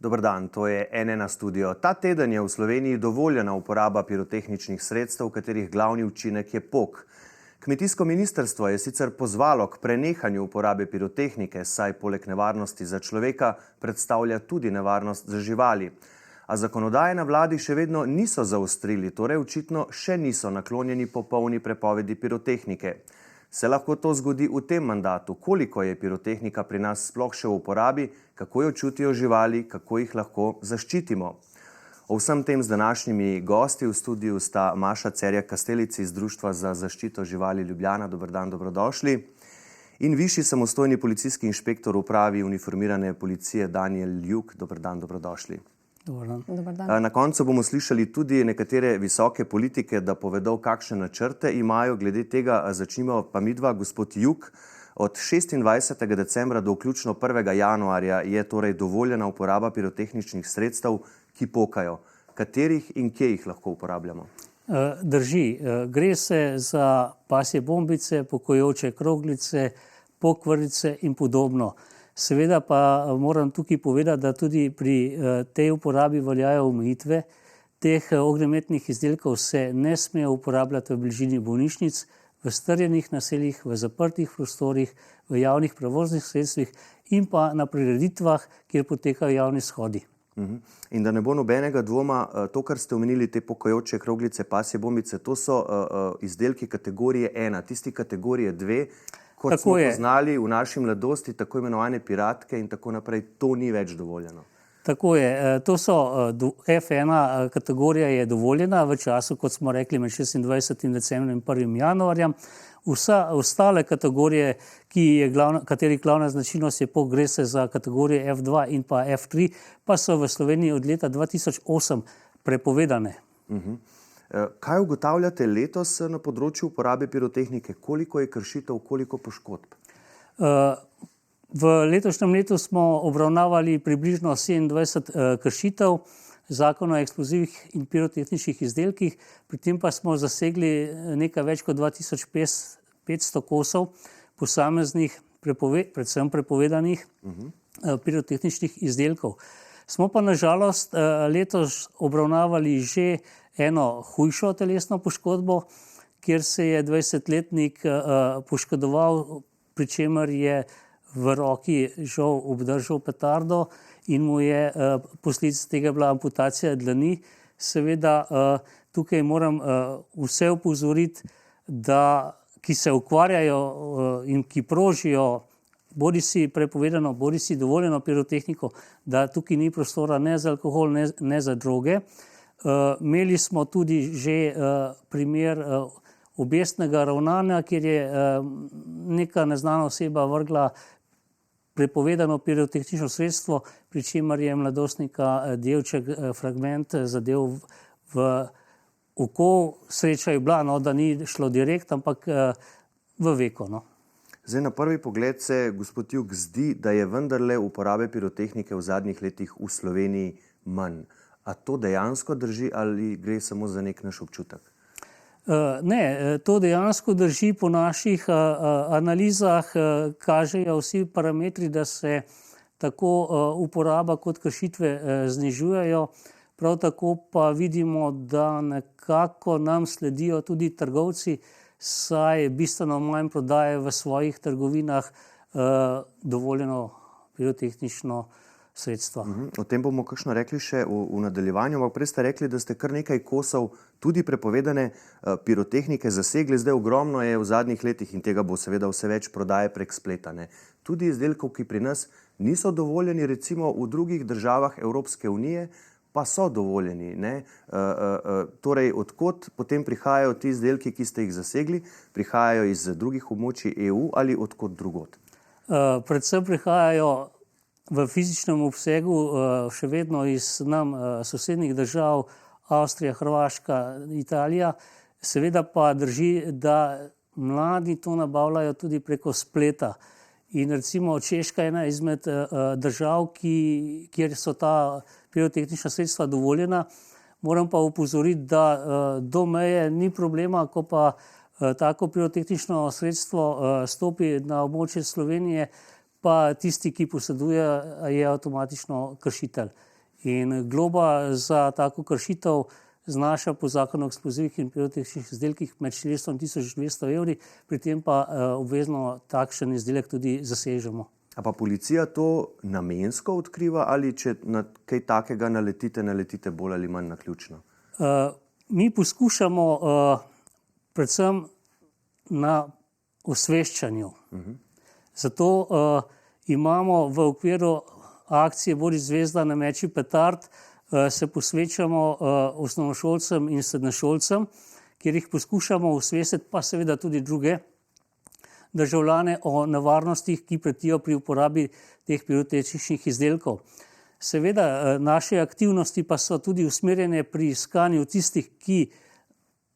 Dober dan, to je N1 studio. Ta teden je v Sloveniji dovoljena uporaba pirotehničnih sredstev, katerih glavni učinek je pok. Kmetijsko ministrstvo je sicer pozvalo k prenehanju uporabe pirotehnike, saj poleg nevarnosti za človeka predstavlja tudi nevarnost za živali. A zakonodaje na vladi še vedno niso zaostrili, torej očitno še niso naklonjeni popolni prepovedi pirotehnike. Se lahko to zgodi v tem mandatu? Koliko je pirotehnika pri nas sploh še v uporabi, kako jo čutijo živali, kako jih lahko zaščitimo? O vsem tem z današnjimi gosti v studiu sta Maša Cerjak-Kastelic iz Društva za zaščito živali Ljubljana. Dober dan, dobrodošli. In višji samostojni policijski inšpektor upravi uniformirane policije Danijel Juk. Dober dan, dobrodošli. Dobar dan. Na koncu bomo slišali tudi nekatere visoke politike, da povedo, kakšne načrte imajo. Glede tega začnimo pa midva, gospod Juk. Od 26. decembra do vključno 1. januarja je torej dovoljena uporaba pirotehničnih sredstev, ki pokajo. Katerih in kje jih lahko uporabljamo? Drži. Gre se za pasje bombice, pokojoče kroglice, pokvrlice in podobno. Seveda pa moram tukaj povedati, da tudi pri tej uporabi veljajo omejitve. Teh ognjemetnih izdelkov se ne sme uporabljati v bližini bolnišnic, v strjenih naseljih, v zaprtih prostorih, v javnih prevoznih sredstvih in pa na prireditvah, kjer potekajo javni shodi. In da ne bo nobenega dvoma, to, kar ste omenili, te pokajoče kroglice, pasje bombice, to so izdelki kategorije 1, tisti kategorije 2, kot smo poznali v naši mladosti, tako imenovane piratke in tako naprej, to ni več dovoljeno. Tako je. To so F1 kategorija je dovoljena v času, kot smo rekli, med 26. decembrom in 1. januarjem. Vsa ostale kategorije, katerih glavna značilnost je pok, gre se za kategorije F2 in pa F3, pa so v Sloveniji od leta 2008 prepovedane. Kaj ugotavljate letos na področju uporabe pirotehnike? Koliko je kršitev, koliko poškodb? V letošnjem letu smo obravnavali približno 27 kršitev Zakona o eksplozivih in pirotehničnih izdelkih, pri tem pa smo zasegli nekaj več kot 2500 kosov posameznih, predvsem prepovedanih pirotehničnih izdelkov. Smo pa na žalost letos obravnavali že eno hujšo telesno poškodbo, kjer se je 20-letnik poškodoval, pri čemer je v roki žal obdržal petardo in mu je posledica tega bila amputacija dlani. Seveda tukaj moram vse opozoriti, ki se ukvarjajo in ki prožijo bodisi prepovedano, bodisi dovoljeno pirotehniko, da tukaj ni prostora ne za alkohol, ne za droge. Imeli smo tudi že primer objestnega ravnanja, kjer je neka neznana oseba vrgla prepovedano pirotehnično sredstvo, pri čemer je mladostnika delček fragment zadev v oko. Sreča je bila, da ni šlo direkt, ampak v veko. Zdaj, na prvi pogled se, gospod Juk, zdi, da je vendarle uporabe pirotehnike v zadnjih letih v Sloveniji manj. A to dejansko drži ali gre samo za nek naš občutek? Ne, to dejansko drži. Po naših analizah kažejo vsi parametri, da se tako uporaba kot kršitve znižujejo. Prav tako pa vidimo, da nekako nam sledijo tudi trgovci, saj bistveno manj prodaje v svojih trgovinah dovoljeno pirotehnično sredstva. O tem bomo kakšno rekli še v nadaljevanju, ampak prej ste rekli, da ste kar nekaj kosov tudi prepovedane pirotehnike zasegli. Zdaj ogromno je v zadnjih letih in tega bo seveda vse več prodaje prek spleta. Tudi izdelkov, ki pri nas niso dovoljeni, recimo v drugih državah Evropske unije, pa so dovoljeni. Torej, odkot potem prihajajo ti izdelki, ki ste jih zasegli? Prihajajo iz drugih območij EU ali odkot drugod? Predvsem prihajajo v fizičnem obsegu še vedno iz nam sosednjih držav, Avstrija, Hrvaška, Italija. Seveda pa drži, da mladi to nabavljajo tudi preko spleta. In recimo Češka je ena izmed držav, kjer so ta pirotehnična sredstva dovoljena. Moram pa opozoriti, da do meje ni problema, ko pa tako pirotehnično sredstvo stopi na območje Slovenije, pa tisti, ki poseduje, je avtomatično kršitelj. In globa za tako kršitev znaša po zakonu o eksplozivih in pirotehničnih izdelkih med 400 in 1200 evri, pri tem pa obvezno takšen izdelek tudi zasežemo. A pa policija to namensko odkriva ali če na kaj takega naletite bolj ali manj naključno? Mi poskušamo predvsem na osveščanju. Zato imamo v okviru akcije Bodi zvezda ne meči petard, se posvečamo osnovnošolcem in srednješolcem, kjer jih poskušamo osvestiti, pa seveda tudi druge državljane o nevarnostih, ki pretijo pri uporabi teh pirotehničnih izdelkov. Seveda naše aktivnosti pa so tudi usmerjene pri iskanju tistih, ki,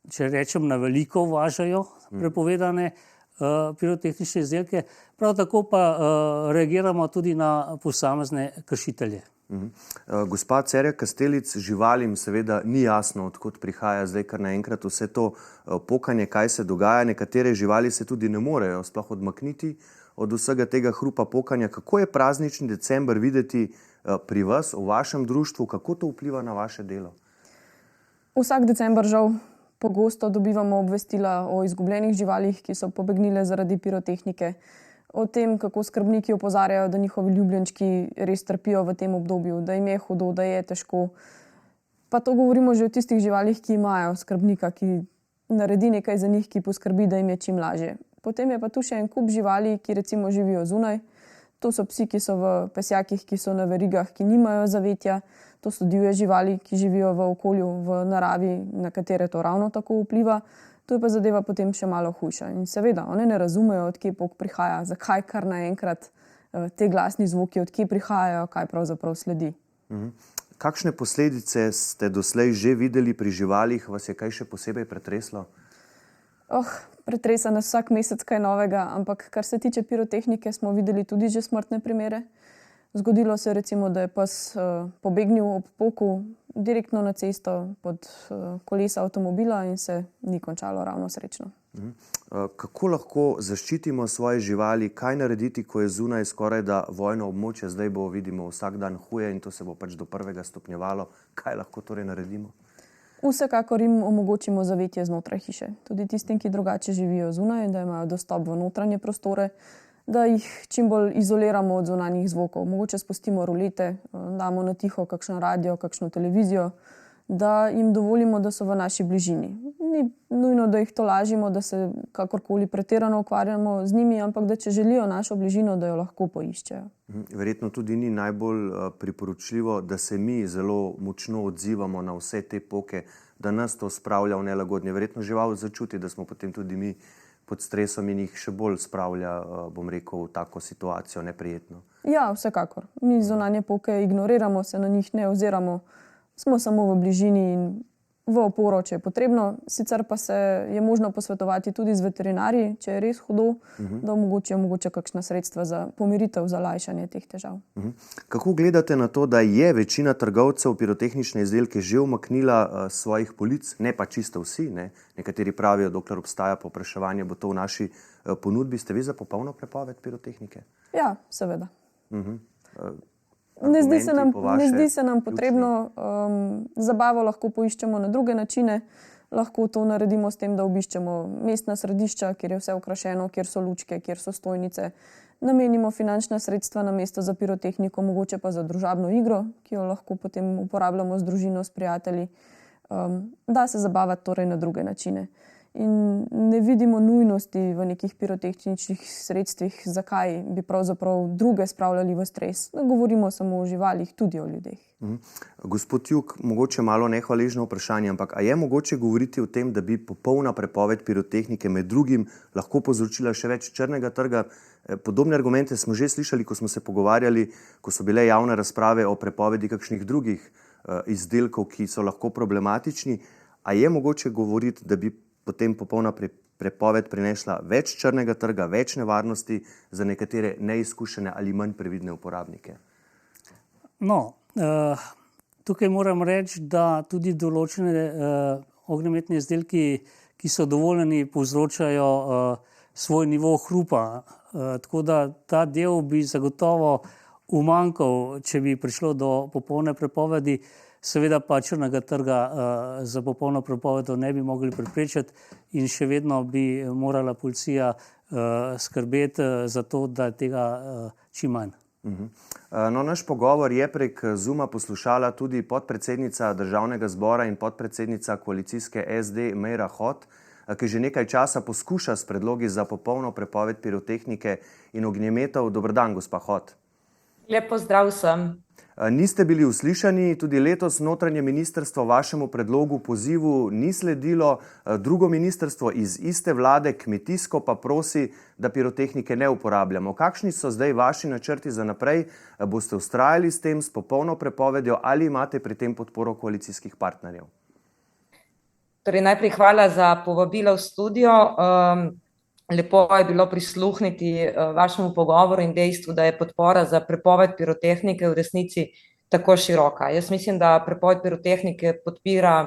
če rečem, na veliko uvažajo prepovedane pirotehnične izdelke, prav tako pa reagiramo tudi na posamezne kršitelje. Gospa Cerja Kastelic, živalim seveda ni jasno, odkot prihaja zdaj kar naenkrat vse to pokanje, kaj se dogaja. Nekatere živali se tudi ne morejo sploh odmakniti od vsega tega hrupa pokanja. Kako je praznični december videti pri vas, v vašem društvu, kako to vpliva na vaše delo? Vsak december žal pogosto dobivamo obvestila o izgubljenih živalih, ki so pobegnile zaradi pirotehnike, o tem, kako skrbniki opozarjajo, da njihovi ljubljenčki res trpijo v tem obdobju, da jim je hudo, da je težko. Pa to govorimo že o tistih živalih, ki imajo skrbnika, ki naredi nekaj za njih, ki poskrbi, da jim je čim lažje. Potem je pa tu še en kup živali, ki recimo živijo zunaj. To so psi, ki so v pesjakih, ki so na verigah, ki nimajo zavetja. To so divje živali, ki živijo v okolju, v naravi, na katere to ravno tako vpliva. To je pa zadeva potem še malo hujša. In seveda, one ne razumejo, od kje pok prihaja, zakaj kar naenkrat te glasni zvoki, od kje prihajajo, kaj pravzaprav sledi. Kakšne posledice ste doslej že videli pri živalih? Vas je kaj še posebej pretreslo? Pretresa nas vsak mesec kaj novega, ampak kar se tiče pirotehnike, smo videli tudi že smrtne primere. Zgodilo se recimo, da je pes pobegnil ob poku direktno na cesto pod kolesa avtomobila in se ni končalo ravno srečno. Kako lahko zaščitimo svoje živali? Kaj narediti, ko je zunaj skoraj da vojno območje? Zdaj bo, vidimo, vsak dan huje in to se bo pač do prvega stopnjevalo. Kaj lahko torej naredimo? Vsekakor jim omogočimo zavetje znotraj hiše. Tudi tistim, ki drugače živijo zunaj, da imajo dostop v notranje prostore, da jih čim bolj izoliramo od zunanjih zvokov. Mogoče spustimo rulete, damo na tiho kakšno radio, kakšno televizijo, da jim dovolimo, da so v naši bližini. Ni nujno, da jih tolažimo, da se kakorkoli pretirano ukvarjamo z njimi, ampak da če želijo našo bližino, da jo lahko poiščejo. Verjetno tudi ni najbolj priporočljivo, da se mi zelo močno odzivamo na vse te poke, da nas to spravlja v nelagodje. Verjetno žival začuti, da smo potem tudi mi pod stresom in jih še bolj spravlja, bom rekel, v tako situacijo neprijetno. Ja, vsekakor. Mi zunanje poke ignoriramo, se na njih ne oziramo, smo samo v bližini in v oporo, če je potrebno. Sicer pa se je možno posvetovati tudi z veterinarji, če je res hudo, da omogočijo mogoče kakšna sredstva za pomiritev, za lajšanje teh težav. Kako gledate na to, da je večina trgovcev pirotehnične izdelke že umaknila svojih polic, ne pa čisto vsi, ne? Nekateri pravijo, dokler obstaja povpraševanje, bo to v naši ponudbi. Ste vi za popolno prepoved pirotehnike? Ja, seveda. Ne zdi se nam potrebno. Zabavo lahko poiščemo na druge načine. Lahko to naredimo s tem, da obiščemo mestna središča, kjer je vse okrašeno, kjer so lučke, kjer so stojnice. Namenimo finančna sredstva na mesto za pirotehniko, mogoče pa za družabno igro, ki jo lahko potem uporabljamo z družino, s prijatelji. Da se zabavati torej na druge načine. In ne vidimo nujnosti v nekih pirotehničnih sredstvih, zakaj bi pravzaprav druge spravljali v stres. Ne govorimo samo o živalih, tudi o ljudeh. Gospod Juk, mogoče malo nehvaležno vprašanje, ampak a je mogoče govoriti o tem, da bi popolna prepoved pirotehnike med drugim lahko povzročila še več črnega trga? Podobne argumente smo že slišali, ko smo se pogovarjali, ko so bile javne razprave o prepovedi kakšnih drugih izdelkov, ki so lahko problematični. A je mogoče govoriti, da bi potem popolna prepoved prinesla več črnega trga, več nevarnosti za nekatere neizkušene ali manj previdne uporabnike? Tukaj moram reči, da tudi določene ognjemetni izdelki, ki so dovoljeni, povzročajo svoj nivo hrupa. Tako da ta del bi zagotovo umanjkov, če bi prišlo do popolne prepovedi. Seveda pa črnega trga za popolno prepovedjo ne bi mogli preprečiti in še vedno bi morala policija skrbeti za to, da je tega čim manj. No, naš pogovor je prek Zooma poslušala tudi podpredsednica Državnega zbora in podpredsednica koalicijske SD Meira Hot, ki že nekaj časa poskuša s predlogi za popolno prepoved pirotehnike in ognjemetov. Dober dan, gospa Hot. Lep pozdrav vsem. Niste bili uslišani, tudi letos notranje ministrstvo vašemu predlogu pozivu ni sledilo, drugo ministrstvo iz iste vlade, kmetijsko, pa prosi, da pirotehnike ne uporabljamo. Kakšni so zdaj vaši načrti za naprej? Boste vztrajali s tem, s popolno prepovedjo, ali imate pri tem podporo koalicijskih partnerjev? Torej, najprej hvala za povabilo v studio. Lepo je bilo prisluhniti vašemu pogovoru in dejstvu, da je podpora za prepoved pirotehnike v resnici tako široka. Jaz mislim, da prepoved pirotehnike podpira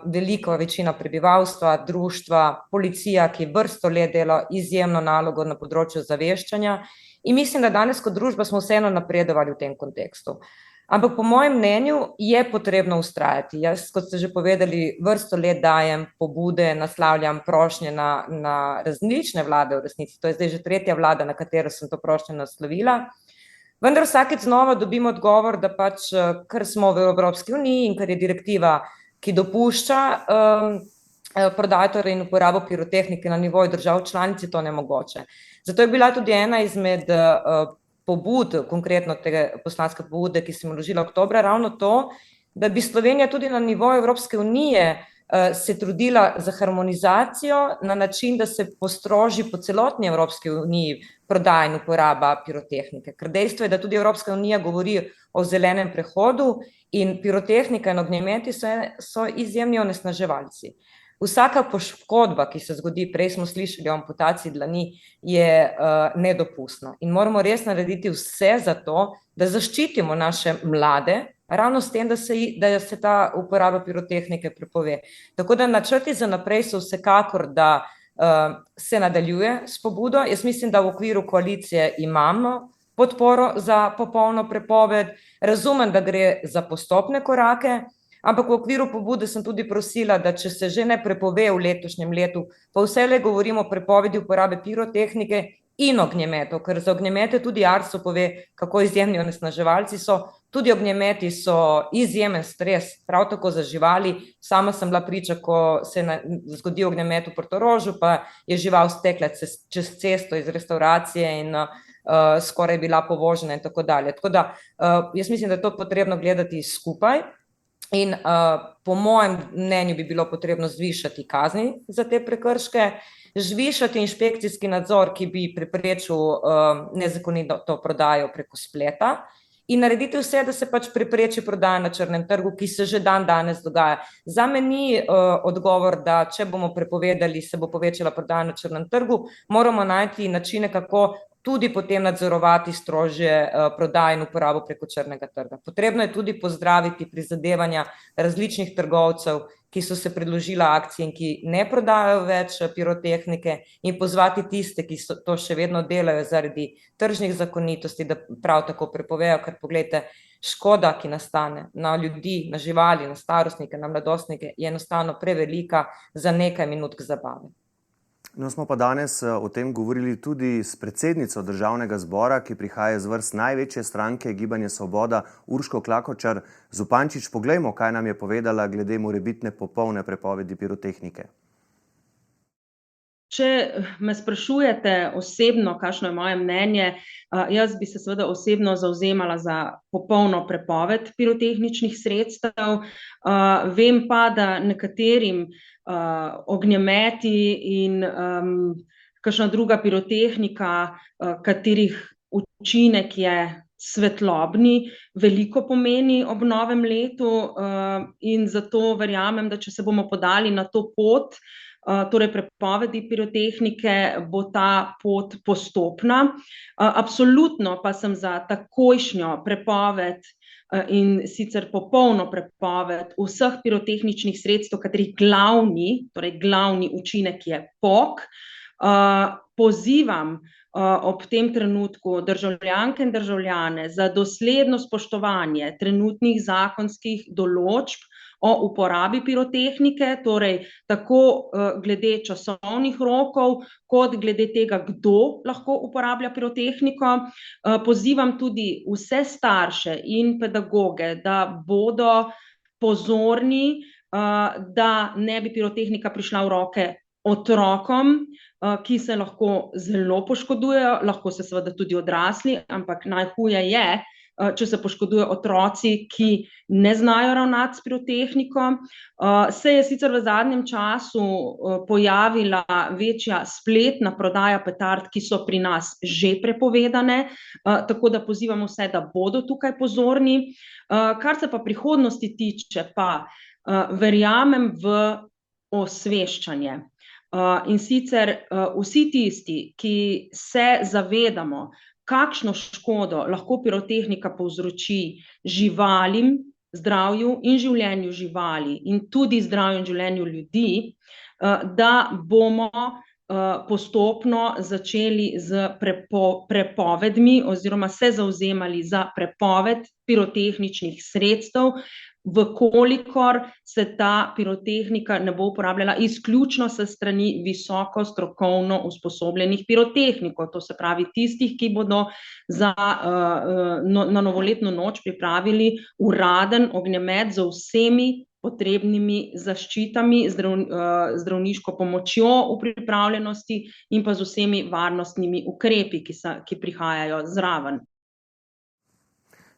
velika večina prebivalstva, društva, policija, ki vrsto let dela izjemno nalogo na področju zaveščanja, in mislim, da danes kot družba smo vseeno napredovali v tem kontekstu. Ampak po mojem mnenju je potrebno vztrajati. Jaz, kot ste že povedali, vrsto let dajem pobude, naslavljam prošnje na različne vlade v resnici. To je zdaj že tretja vlada, na katero sem to prošnjo naslovila. Vendar vsakeč znova dobim odgovor, da pač, ker smo v Evropski uniji in ker je direktiva, ki dopušča prodajo in uporabo pirotehnike na nivoju držav članic, je to nemogoče. Zato je bila tudi ena izmed pobud, konkretno tega poslanske pobude, ki sem vložila oktobra, ravno to, da bi Slovenija tudi na nivoju Evropske unije se trudila za harmonizacijo na način, da se postroži po celotni Evropski uniji prodaja in uporaba pirotehnike. Ker dejstvo je, da tudi Evropska unija govori o zelenem prehodu in pirotehnika in ognjemeti so izjemni onesnaževalci. Vsaka poškodba, ki se zgodi, prej smo slišali o amputaciji dlani, je nedopustna. In moramo res narediti vse za to, da zaščitimo naše mlade, ravno s tem, da se ta uporaba pirotehnike prepove. Tako da načrti za naprej so vsekakor, da se nadaljuje s pobudo. Jaz mislim, da v okviru koalicije imamo podporo za popolno prepoved. Razumem, da gre za postopne korake, ampak v okviru pobude sem tudi prosila, da če se že ne prepove v letošnjem letu, pa vselej govorimo o prepovedi uporabe pirotehnike in ognjemetov, ker za ognjemete tudi ARSO pove, kako izjemni onesnaževalci so. Tudi ognjemeti so izjemen stres, prav tako za živali. Sama sem bila priča, ko se zgodi ognjemet v Portorožu, pa je žival stekla čez cesto iz restavracije in skoraj bila povožena in tako dalje. Tako da jaz mislim, da je to potrebno gledati skupaj. In po mojem mnenju bi bilo potrebno zvišati kazni za te prekrške, zvišati inšpekcijski nadzor, ki bi preprečil nezakonito prodajo preko spleta, in narediti vse, da se pač prepreči prodaja na črnem trgu, ki se že danes dogaja. Zame ni odgovor, da če bomo prepovedali, se bo povečala prodaja na črnem trgu, moramo najti načine, kako tudi potem nadzorovati strožje prodaje in uporabo preko črnega trga. Potrebno je tudi pozdraviti prizadevanja različnih trgovcev, ki so se predložila akcije in ki ne prodajajo več pirotehnike, in pozvati tiste, ki to še vedno delajo zaradi tržnih zakonitosti, da prav tako prepovejo, ker poglejte, škoda, ki nastane na ljudi, na živali, na starostnike, na mladostnike, je enostavno prevelika za nekaj minut zabave. No, smo pa danes o tem govorili tudi s predsednico Državnega zbora, ki prihaja iz vrst največje stranke Gibanje Svoboda, Urško Klakočar Zupančič. Poglejmo, kaj nam je povedala glede morebitne popolne prepovedi pirotehnike. Če me sprašujete osebno, kakšno je moje mnenje, jaz bi se seveda osebno zavzemala za popolno prepoved pirotehničnih sredstev. Vem pa, da nekaterim ognjemeti in kakšna druga pirotehnika, katerih učinek je svetlobni, veliko pomeni ob novem letu, in zato verjamem, da če se bomo podali na to pot, torej prepovedi pirotehnike, bo ta pot postopna. Absolutno pa sem za takojšnjo prepoved in sicer popolno prepoved vseh pirotehničnih sredstev, katerih glavni učinek je pok. Pozivam ob tem trenutku državljanke in državljane za dosledno spoštovanje trenutnih zakonskih določb o uporabi pirotehnike, torej tako glede časovnih rokov, kot glede tega, kdo lahko uporablja pirotehniko. Pozivam tudi vse starše in pedagoge, da bodo pozorni, da ne bi pirotehnika prišla v roke otrokom, ki se lahko zelo poškodujejo, lahko se seveda tudi odrasli, ampak najhuje je, če se poškodujejo otroci, ki ne znajo ravnati s pirotehniko. Se je sicer v zadnjem času pojavila večja spletna prodaja petard, ki so pri nas že prepovedane, tako da pozivamo vse, da bodo tukaj pozorni. Kar se pa prihodnosti tiče, pa verjamem v osveščanje. In sicer vsi tisti, ki se zavedamo, kakšno škodo lahko pirotehnika povzroči živalim, zdravju in življenju živali in tudi zdravju in življenju ljudi, da bomo postopno začeli z prepovedmi oziroma se zavzemali za prepoved pirotehničnih sredstev, vkolikor se ta pirotehnika ne bo uporabljala izključno s strani visoko strokovno usposobljenih pirotehnikov, to se pravi tistih, ki bodo na novoletno noč pripravili uraden ognjemet z vsemi potrebnimi zaščitami, zdravniško pomočjo v pripravljenosti in pa z vsemi varnostnimi ukrepi, ki prihajajo zraven.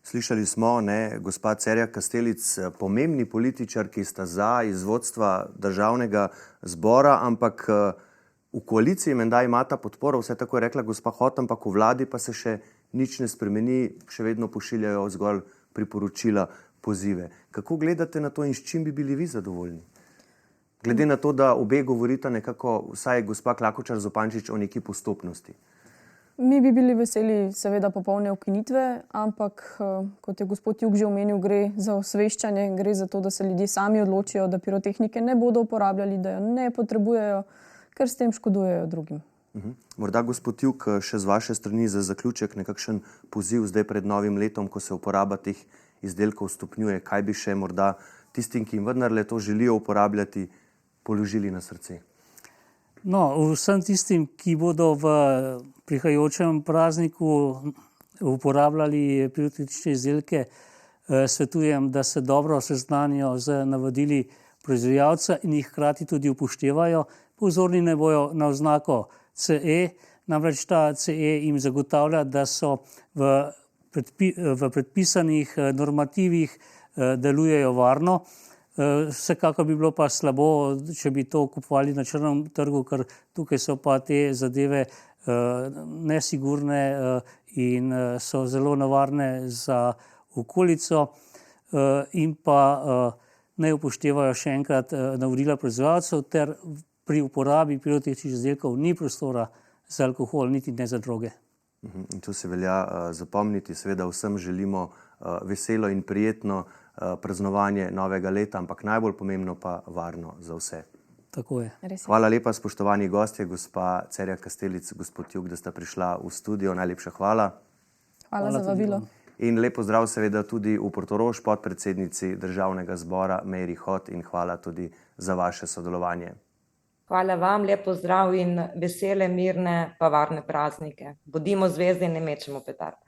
Slišali smo, gospa Cerjak Kastelic, pomembni političarki sta iz vodstva državnega zbora, ampak v koaliciji menda imata podporo, vse tako je rekla gospa Hot, ampak v vladi pa se še nič ne spremeni, še vedno pošiljajo zgolj priporočila, pozive. Kako gledate na to in s čim bi bili vi zadovoljni? Glede na to, da obe govorita nekako, vsaj gospa Klakočar Zupančič, o neki postopnosti. Mi bi bili veseli seveda popolne ukinitve, ampak kot je gospod Jug že omenil, gre za osveščanje, gre za to, da se ljudje sami odločijo, da pirotehnike ne bodo uporabljali, da jo ne potrebujejo, ker s tem škodujejo drugim. Morda gospod Jug, še z vaše strani za zaključek nekakšen poziv zdaj pred novim letom, ko se uporaba teh izdelkov stopnjuje, kaj bi še morda tistim, ki jim vendarle to želijo uporabljati, položili na srce? Vsem tistim, ki bodo v prihajajočem prazniku uporabljali pirotehnične izdelke, svetujem, da se dobro seznanijo z navodili proizvajalca in jih hkrati tudi upoštevajo. Pozorni naj bojo na oznako CE, namreč ta CE jim zagotavlja, da so v predpisanih normativih delujejo varno. Vsekakor bi bilo pa slabo, če bi to kupovali na črnem trgu, ker tukaj so pa te zadeve nesigurne in so zelo nevarne za okolico in pa naj upoštevajo še enkrat navodila proizvajalcev ter pri uporabi pirotehničnih izdelkov ni prostora za alkohol, niti ne za droge. In to se velja zapomniti, seveda vsem želimo veselo in prijetno praznovanje novega leta, ampak najbolj pomembno pa varno za vse. Tako je. Hvala lepa, spoštovani gostje, gospa Cerjak Kastelic, gospod Jug, da sta prišla v studio. Najlepša hvala. Hvala za vabilo. In lep pozdrav seveda tudi v Portorož, podpredsednici Državnega zbora Meiri Hot, in hvala tudi za vaše sodelovanje. Hvala vam, lep pozdrav in vesele, mirne pa varne praznike. Bodimo zvezdi in ne mečemo petarde.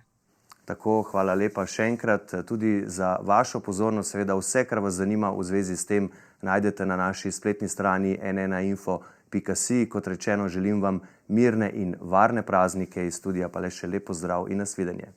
Tako, hvala lepa še enkrat tudi za vašo pozornost. Seveda vse, kar vas zanima v zvezi s tem, najdete na naši spletni strani n1info.si. Kot rečeno, želim vam mirne in varne praznike, iz studia pa le še lep pozdrav in nasvidenje.